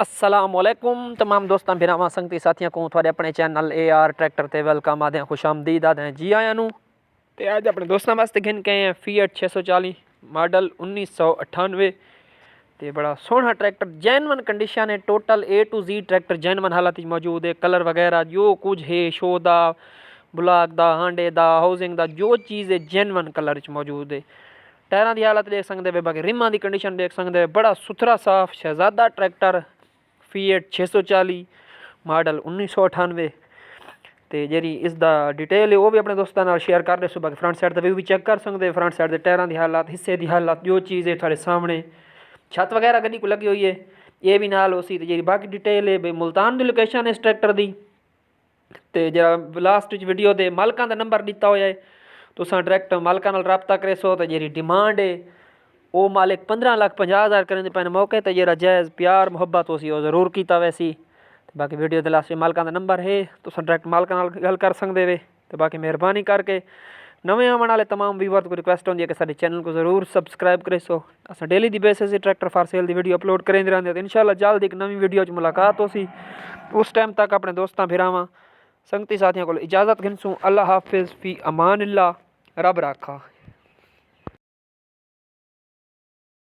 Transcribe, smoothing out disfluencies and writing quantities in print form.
अस्सलामुअलैकुम तमाम दोस्तों भरावां संगती साथियों को थोड़े अपने चैनल AR ट्रैक्टर ते वेलकम आदे खुश आमदीद आदे जी आया नू ते अज अपने दोस्तों वास्ते घिन के हैं फीएट 640 मॉडल 1998 ते बड़ा सोहना ट्रैक्टर जैनवन कंडीशन है। Total A to Z tractor genuine हालत मौजूद है। कलर वगैरह जो कुछ है शो दा ब्लॉक दा हांडे दा हाउसिंग दा जो चीज़ है जैनवन कलर मौजूद है। टायरां की हालत देख सकते हो, बाकी रिमां की कंडीशन देख सकते हो। बड़ा सुथरा साफ शहजादा ट्रैक्टर फीएट 640 मॉडल 1998 ਤੇ ਜਿਹੜੀ ਇਸ ਦਾ डिटेल है वो भी अपने दोस्तों ਨਾਲ शेयर कर दसो। बाकी फ्रंट साइड का व्यू भी चेक कर सकते हो। फ्रंट साइड के टायरों की हालत, हिस्से की हालत, जो चीज़ है थोड़े सामने, छत वगैरह गड्डी को लगी हुई है ये भी नाल उसी जी। बाकी डिटेल है भाई मुल्तान की लोकेशन है इस ट्रैक्टर की। तो जरा लास्ट वीडियो के मालकों का नंबर दिता हुआ है, तुसां डायरैक्ट मालकां नाल रबता करे सो। तो जी डिमांड है वो मालिक 15,50,000 करने पैने मौके तो जरा जायज़ प्यार मुहब्बत हो सी वो जरूर किया वैसी। बाकी वीडियो के लास्ट मालकां का नंबर है, तुम डायरैक्ट मालकां नाल गल कर सकते वे। तो बाकी मेहरबानी करके नवे आने वाले तमाम व्यूअर्स को रिक्वेस्ट होती है कि साडे चैनल को जरूर सबसक्राइब करे सो। अस डेली दी बेसिस से ट्रैक्टर फॉर सेल की वीडियो अपलोड करेंदे रहंदे। तो इंशाल्लाह जल्द एक नवी वीडियो मुलाकात हो सी। उस टाइम तक अपने दोस्तों फिरावां संगती साथियों को इजाज़त घिनसूँ। अल्लाह हाफिज़ फ़ी अमान अल्लाह, रब राखा।